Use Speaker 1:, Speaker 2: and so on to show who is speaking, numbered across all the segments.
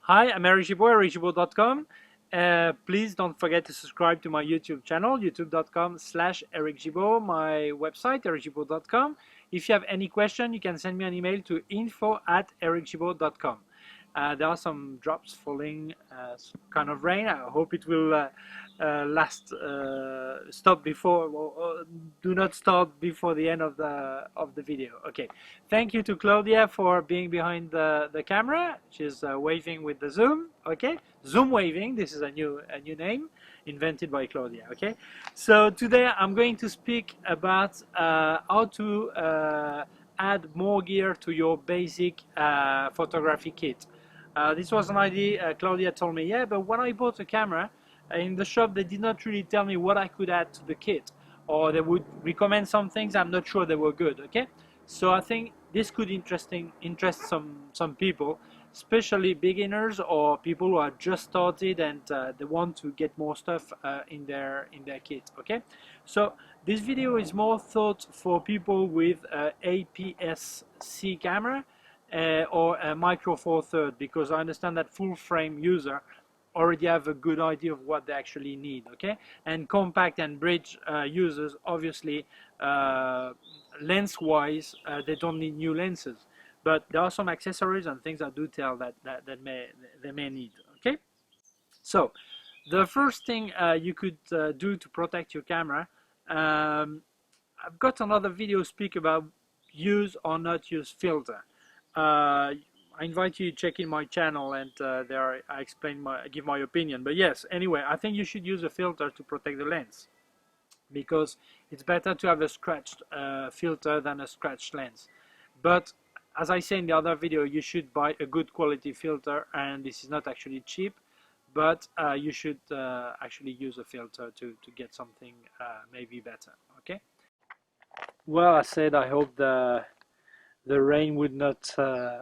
Speaker 1: Hi, I'm Eric Gimbal, ericgimbal.com. Please don't forget to subscribe to my YouTube channel, youtube.com/ericgimbal, my website, ericgimbal.com. If you have any question, you can send me an email to info@ericgimbal.com. There are some drops falling, some kind of rain. I hope it will stop before, or do not start before the end of the video. Okay, thank you to Claudia for being behind the camera. She's waving with the zoom. Okay, zoom waving. This is a new name invented by Claudia. Okay, so today I'm going to speak about how to add more gear to your basic photography kit. This was an idea Claudia told me, yeah, but when I bought a camera in the shop, they did not really tell me what I could add to the kit, or they would recommend some things. I'm not sure they were good. Okay, so I think this could interest some people, especially beginners or people who are just started and they want to get more stuff in their kit. Okay, so this video is more thought for people with APS-C camera or a Micro Four Thirds, because I understand that full frame user already have a good idea of what they actually need. Okay, and compact and bridge users, obviously lens wise they don't need new lenses, but there are some accessories and things I do tell that they may need. Okay, so the first thing you could do to protect your camera, I've got another video speak about use or not use filter. I invite you to check in my channel, and there I explain give my opinion. But yes, anyway, I think you should use a filter to protect the lens, because it's better to have a scratched filter than a scratched lens. But as I say in the other video, you should buy a good quality filter, and this is not actually cheap, but you should actually use a filter to get something maybe better. Okay, well, I said I hope the rain would not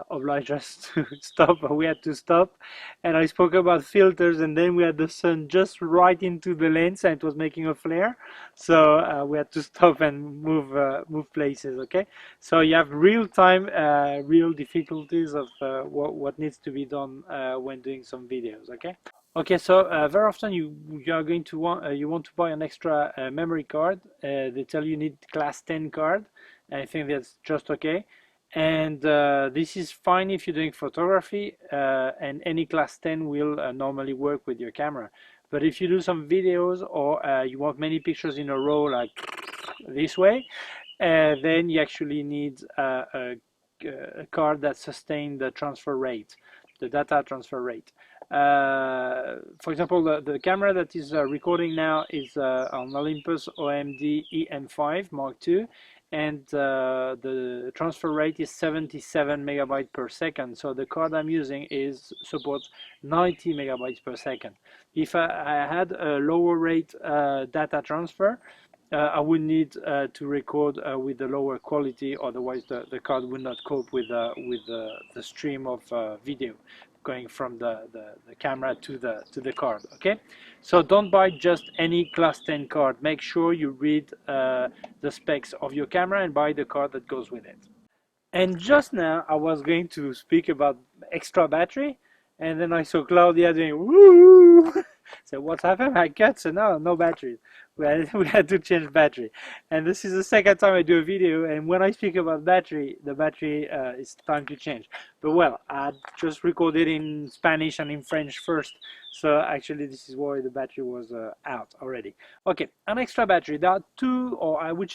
Speaker 1: oblige us to stop, but we had to stop. And I spoke about filters, and then we had the sun just right into the lens, and it was making a flare. So we had to stop and move places. Okay, so you have real time, real difficulties of what needs to be done when doing some videos. Okay. Okay, so very often you are going to want to buy an extra memory card. They tell you need class 10 card. I think that's just okay. And this is fine if you're doing photography, and any class 10 will normally work with your camera. But if you do some videos, or you want many pictures in a row like this way, then you actually need a card that sustains the transfer rate, the data transfer rate. For example, the camera that is recording now is on Olympus OMD EM5 Mark II, and the transfer rate is 77 megabytes per second. So the card I'm using supports 90 megabytes per second. If I had a lower rate data transfer, I would need to record with the lower quality, otherwise the card would not cope with the stream of video going from the camera to the card. Okay, so don't buy just any class 10 card. Make sure you read the specs of your camera and buy the card that goes with it. And just now I was going to speak about extra battery, and then I saw Claudia doing woo. So what's happened? I cut, so no batteries. We had to change battery, and this is the second time I do a video, and when I speak about battery, the battery is time to change. But well, I just recorded in Spanish and in French first, so actually this is why the battery was out already. Okay, an extra battery. There are two, or I would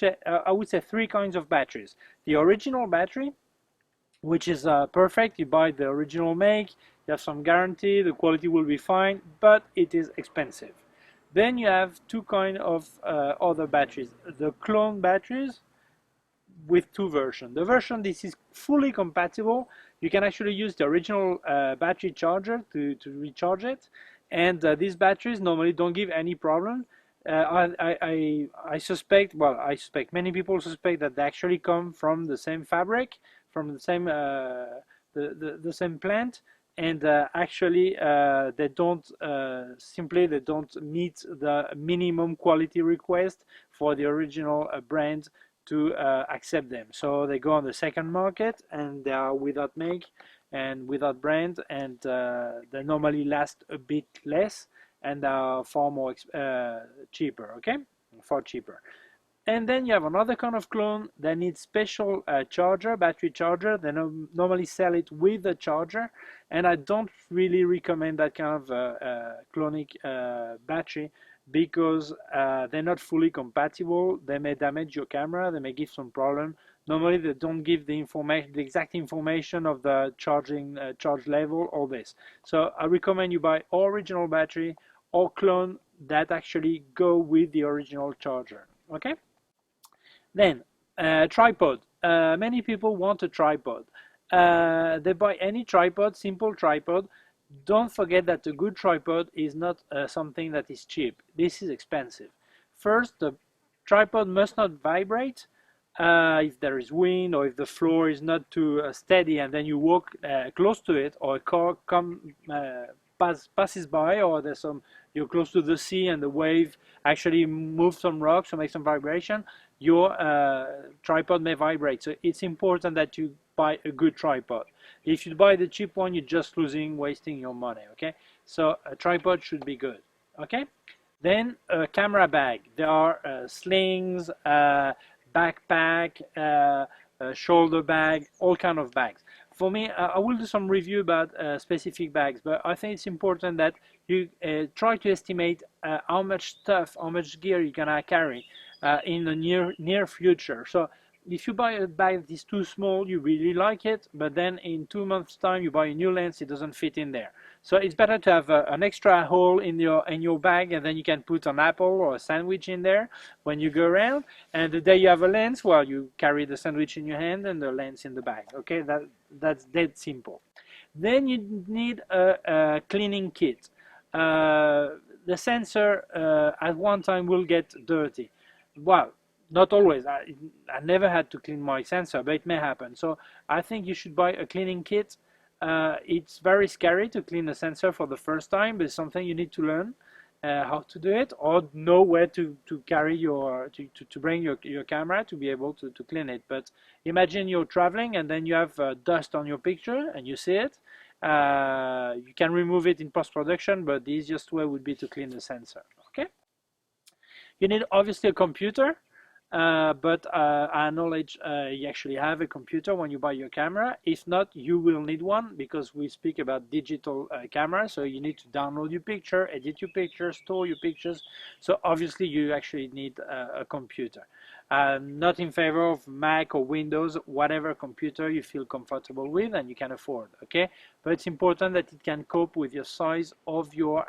Speaker 1: say three kinds of batteries. The original battery, which is perfect. You buy the original make, you have some guarantee, the quality will be fine, but it is expensive. Then you have two kind of other batteries, the clone batteries with two versions. The version this is fully compatible. You can actually use the original battery charger to recharge it, and these batteries normally don't give any problem. I suspect, well, I suspect, many people suspect that they actually come from the same fabric, from the same the same plant, and actually they don't they don't meet the minimum quality request for the original brand to accept them. So they go on the second market, and they are without make, and without brand, and they normally last a bit less and are far more cheaper, okay, far cheaper. And then you have another kind of clone that needs special charger, battery charger. They normally sell it with a charger, and I don't really recommend that kind of clonic battery because they're not fully compatible. They may damage your camera, they may give some problem. Normally they don't give the information, the exact information of the charging charge level, all this. So I recommend you buy original battery or clone that actually go with the original charger, okay? Then, tripod. Many people want a tripod. They buy any tripod, simple tripod. Don't forget that a good tripod is not something that is cheap. This is expensive. First, the tripod must not vibrate if there is wind or if the floor is not too steady, and then you walk close to it, or a car passes by, or there's some, you're close to the sea and the wave actually moves some rocks or makes some vibration, your tripod may vibrate. So it's important that you buy a good tripod. If you buy the cheap one, you're just wasting your money, okay? So a tripod should be good, okay? Then a camera bag. There are slings, backpack, shoulder bag, all kind of bags. For me, I will do some review about specific bags, but I think it's important that you try to estimate how much stuff, how much gear you're gonna carry in the near future. So if you buy a bag that is too small, you really like it, but then in 2 months time you buy a new lens, it doesn't fit in there. So it's better to have an extra hole in your bag, and then you can put an apple or a sandwich in there when you go around, and the day you have a lens, well, you carry the sandwich in your hand and the lens in the bag, okay? That's dead simple. Then you need a cleaning kit. The sensor at one time will get dirty. Well, not always. I never had to clean my sensor, but it may happen. So I think you should buy a cleaning kit. It's very scary to clean a sensor for the first time, but it's something you need to learn how to do it, or know where to carry your to bring your camera to be able to clean it. But imagine you're traveling and then you have dust on your picture and you see it. You can remove it in post-production, but the easiest way would be to clean the sensor, okay? You need obviously a computer, but I acknowledge you actually have a computer when you buy your camera. If not, you will need one, because we speak about digital camera, so you need to download your picture, edit your picture, store your pictures. So obviously you actually need a computer. I'm not in favor of Mac or Windows, whatever computer you feel comfortable with and you can afford, okay? But it's important that it can cope with your size of your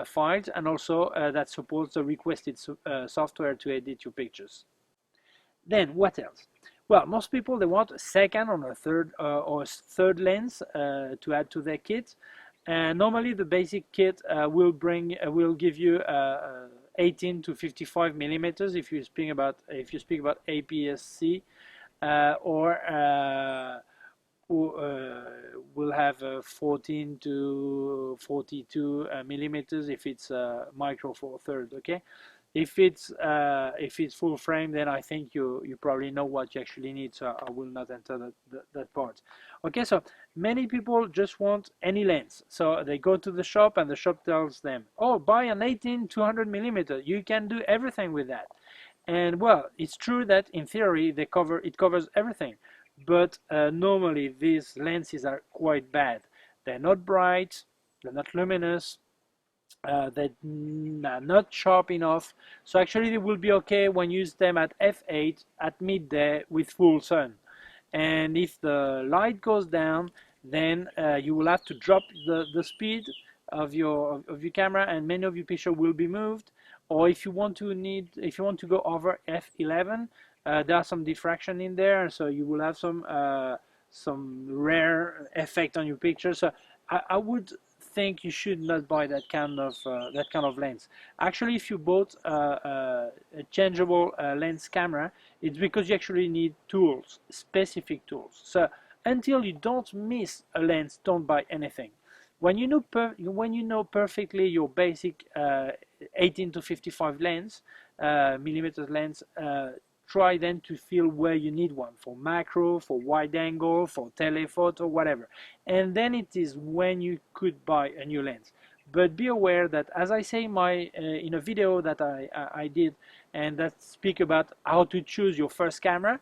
Speaker 1: files, and also that supports the requested software to edit your pictures. Then what else? Well, most people, they want a second or a third lens to add to their kit. And normally the basic kit will give you 18 to 55 millimeters if you speak about APS-C, or will have 14 to 42 millimeters if it's micro four thirds, okay? If it's full frame, then I think you probably know what you actually need, so I will not enter that part. Okay, so many people just want any lens, so they go to the shop and the shop tells them, oh, buy an 18 200 millimeter, you can do everything with that. And well, it's true that in theory it covers everything, but normally these lenses are quite bad. They're not bright, they're not luminous, they're not sharp enough. So actually they will be okay when you use them at f8 at midday with full sun. And if the light goes down, then you will have to drop the speed of your camera, and many of your pictures will be moved. Or if you want to go over f11, there are some diffraction in there, so you will have some rare effect on your picture. So I would think you should not buy that kind of lens. Actually, if you bought a changeable lens camera, it's because you actually need tools, specific tools. So until you don't miss a lens, don't buy anything. When you know perfectly your basic 18 to 55 lens, millimeters lens, try then to feel where you need one, for macro, for wide angle, for telephoto, whatever. And then it is when you could buy a new lens. But be aware that, as I say in a video that I did, and that speak about how to choose your first camera,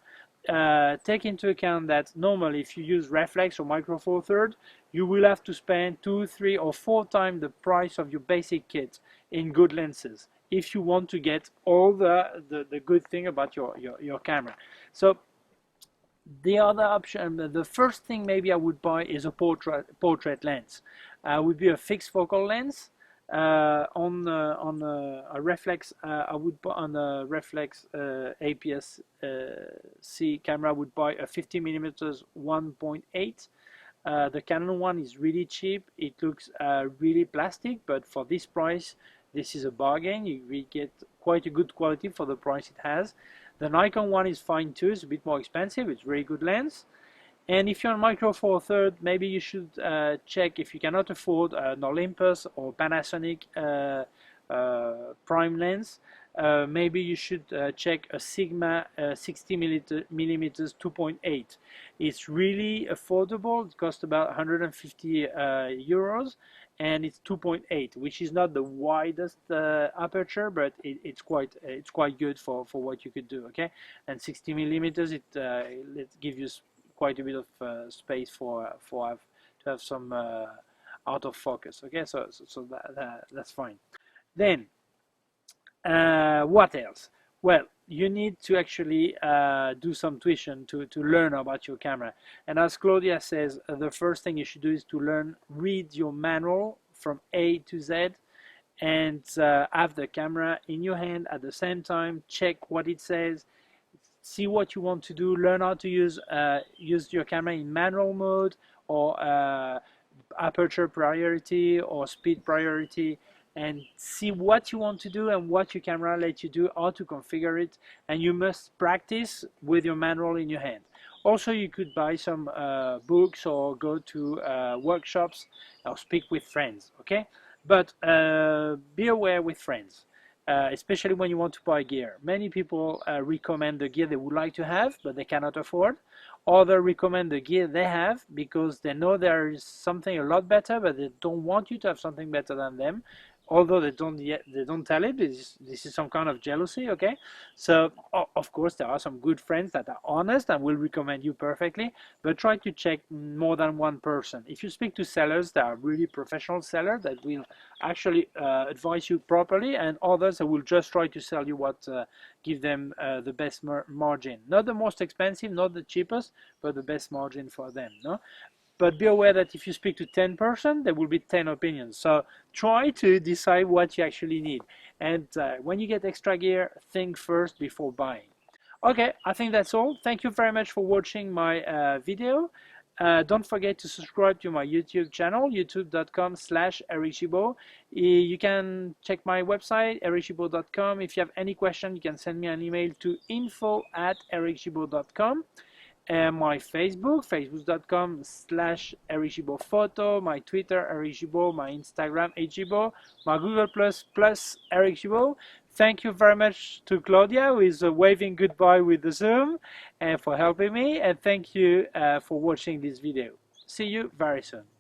Speaker 1: take into account that normally if you use reflex or micro four thirds, you will have to spend 2, 3, or 4 times the price of your basic kit in good lenses if you want to get all the good thing about your camera. So the other option, the first thing maybe I would buy is a portrait lens. Would be a fixed focal lens. On a reflex, I would buy on a reflex APS-C camera. I would buy a 50mm 1.8. The Canon one is really cheap. It looks really plastic, but for this price, this is a bargain. You will get quite a good quality for the price it has. The Nikon one is fine too. It's a bit more expensive. It's a very good lens. And if you're on micro four thirds, maybe you should check, if you cannot afford an Olympus or Panasonic prime lens, maybe you should check a Sigma 60mm 2.8. It's really affordable. It costs about 150 euros, and it's 2.8, which is not the widest aperture, but it's quite good for what you could do. Okay, and 60mm, it gives you quite a bit of space to have some out of focus. Okay, so that's fine. Then what else? Well, you need to actually do some tuition to learn about your camera. And as Claudia says, the first thing you should do is to read your manual from A to Z, and have the camera in your hand at the same time. Check what it says. See what you want to do. Learn how to use your camera in manual mode, or aperture priority, or speed priority, and see what you want to do and what your camera lets you do, how to configure it. And you must practice with your manual in your hand. Also, you could buy some books, or go to workshops, or speak with friends. Okay, but be aware with friends. Especially when you want to buy gear. Many people recommend the gear they would like to have, but they cannot afford. Others recommend the gear they have because they know there is something a lot better, but they don't want you to have something better than them. Although they don't tell it. This is some kind of jealousy. Okay, so of course there are some good friends that are honest and will recommend you perfectly, but try to check more than one person. If you speak to sellers, there are really professional sellers that will actually advise you properly, and others that will just try to sell you what give them the best margin. Not the most expensive, not the cheapest, but the best margin for them. No. But be aware that if you speak to 10 persons, there will be 10 opinions. So try to decide what you actually need. And when you get extra gear, think first before buying. Okay, I think that's all. Thank you very much for watching my video. Don't forget to subscribe to my YouTube channel, youtube.com/ericgibault. You can check my website, ericgibault.com. If you have any question, you can send me an email to info@ericgibault.com. And my Facebook, facebook.com/ericgibaultphoto, my Twitter, ericgibault, my Instagram, ericgibault, my Google plus ericgibault. Thank you very much to Claudia, who is waving goodbye with the Zoom, and for helping me. And thank you for watching this video. See you very soon.